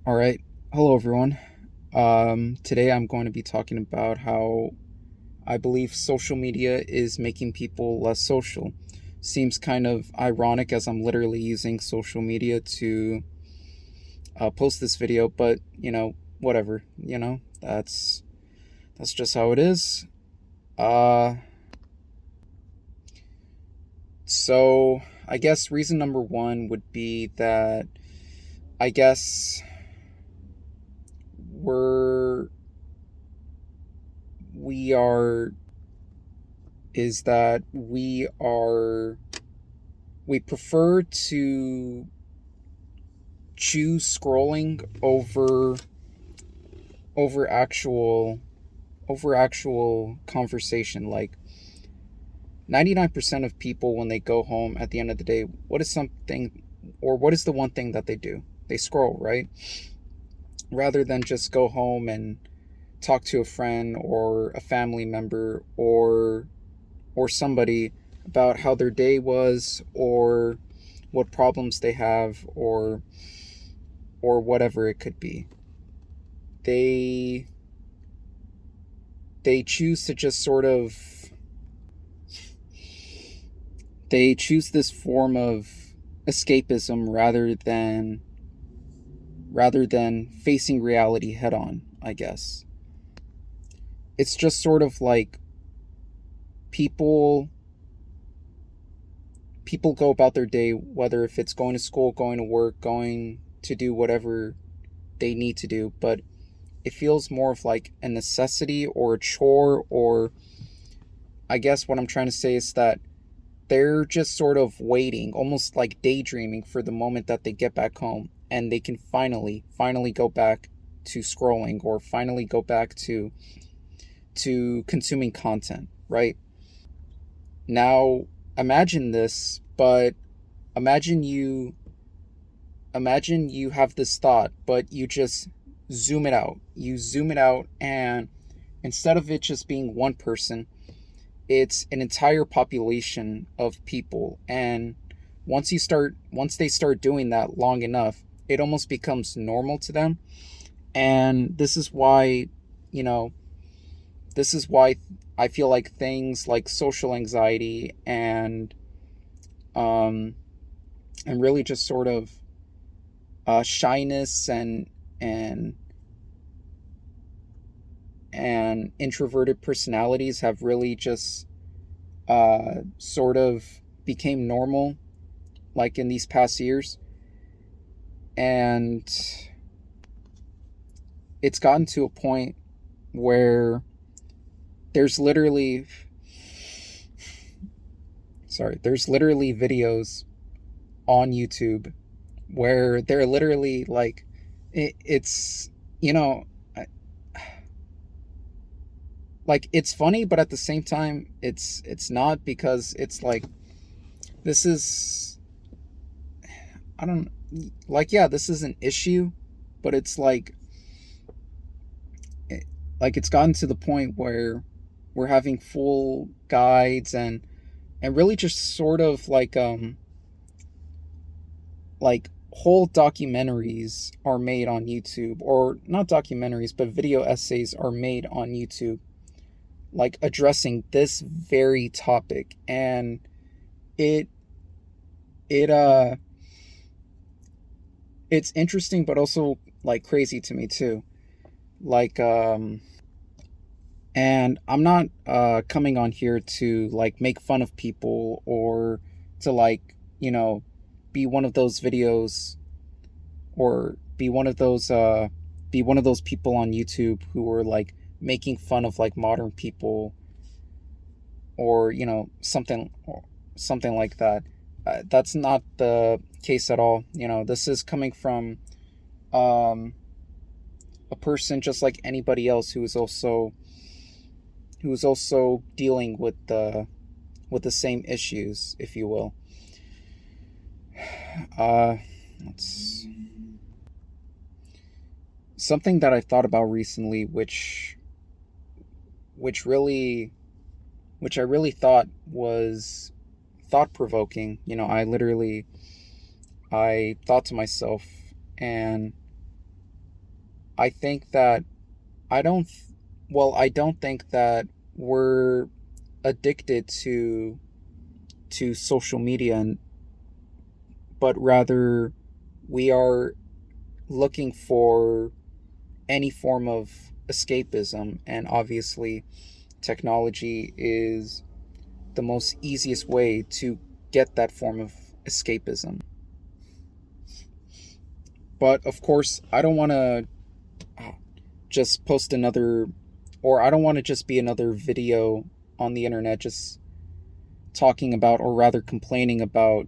All right. Hello, everyone. Today I'm going to be talking about how I believe social media is making people less social. Seems kind of ironic as I'm literally using social media to post this video, but whatever. That's just how it is. Uh, so I guess reason number one would be that I guess we're we are is that we prefer to choose scrolling over actual over actual conversation. Like 99% of people, when they go home at the end of the day, what is the one thing that they do? They scroll, right? Rather than just go home and talk to a friend or a family member or somebody about how their day was, or what problems they have, or whatever it could be. They they choose to just sort of they choose this form of escapism rather than facing reality head on, I guess. It's just sort of like people people go about their day, whether if it's going to school, going to work, going to do whatever they need to do, but it feels more of like a necessity or a chore. Or I guess what I'm trying to say is that they're just sort of waiting, almost like daydreaming, for the moment that they get back home and they can finally go back to scrolling, or finally go back to consuming content, right? Now imagine this, but imagine you imagine you have this thought, but you just zoom it out. You zoom it out, and instead of it just being one person, it's an entire population of people. And once they start doing that long enough, it almost becomes normal to them. And you know, this is why I feel like things like social anxiety um and really just sort of shyness and and introverted personalities have really just sort of became normal, like in these past years. And it's gotten to a point where there's literally there's literally videos on YouTube where they're literally like it's you know like it's funny, but at the same time it's not, because it's like this is I don't like, yeah, this is an issue, but it's like it's gotten to the point where we're having full guides and really just sort of like whole documentaries are made on YouTube, or not documentaries, but video essays are made on YouTube, like addressing this very topic. And it it it's interesting, but also like crazy to me too. Like and I'm not coming on here to like make fun of people, or to like, be one of those videos, or be one of those people on YouTube who are like making fun of like modern people, or something like that. That's not the case at all. This is coming from um, a person just like anybody else who is also dealing with the same issues, if you will. Uh, let's Something that I thought about recently, which really which I really thought was thought provoking. I thought to myself, and I think that I don't I don't think that we're addicted to social media, but rather we are looking for any form of escapism, and obviously technology is the most easiest way to get that form of escapism. But of course, I don't want to just post another, or I don't want to just be another video on the internet just talking about, or rather complaining about,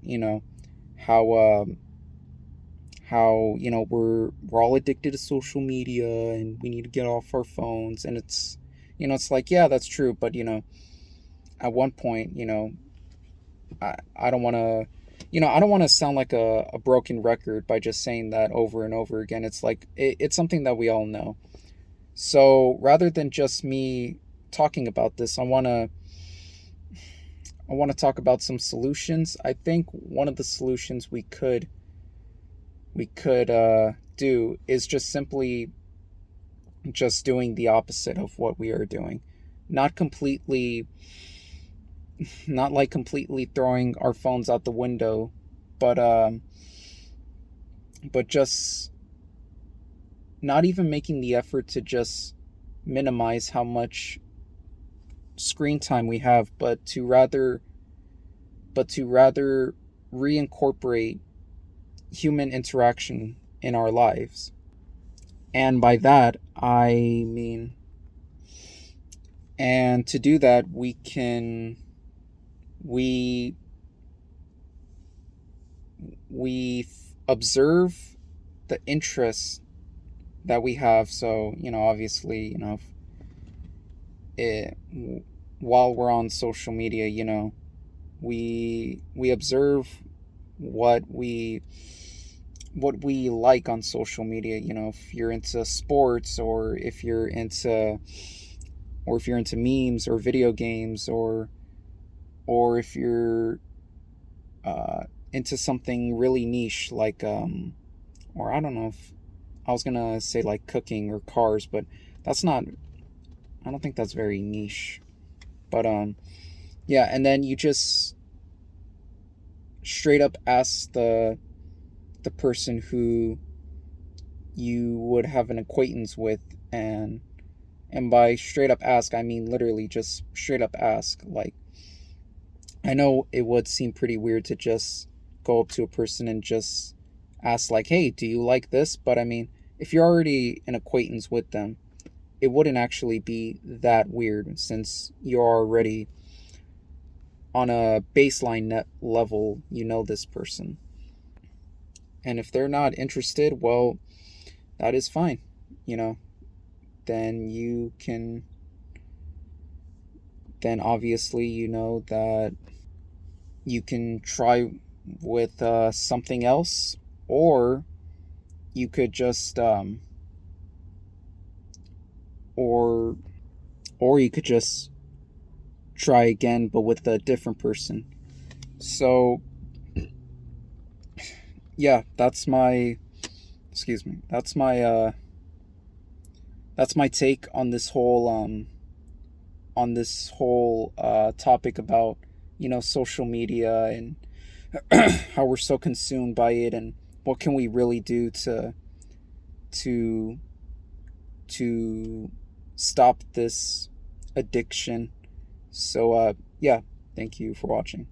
how we're all addicted to social media and we need to get off our phones. And it's like, yeah, that's true, but at one point, I don't want to, I don't want to sound like a broken record by just saying that over and over again. It's like it's something that we all know. So rather than just me talking about this, I want to talk about some solutions. I think one of the solutions we could do is just simply just doing the opposite of what we are doing. Not completely, not like completely throwing our phones out the window, but just not even making the effort to just minimize how much screen time we have, but to rather reincorporate human interaction in our lives. And by that, I mean, and to do that, we we observe the interests that we have. So, obviously, it, while we're on social media, we observe what we like on social media. If you're into sports, or if you're into memes or video games, or if you're into something really niche like or I don't know, if I was gonna say like cooking or cars, but that's not, I don't think that's very niche. But yeah, and then you just straight up ask the person who you would have an acquaintance with. And by straight up ask, I mean literally just straight up ask. Like, I know it would seem pretty weird to just go up to a person and just ask, like, hey, do you like this? But I mean, if you're already an acquaintance with them, it wouldn't actually be that weird, since you're already on a baseline net level, this person. And if they're not interested, well, that is fine. You know, then you can, then obviously, that you can try with something else, or you could just, or, or you could just try again, but with a different person. So, yeah, excuse me, that's my take on this whole topic about social media, and how we're so consumed by it, and what can we really do to to stop this addiction. So yeah, thank you for watching.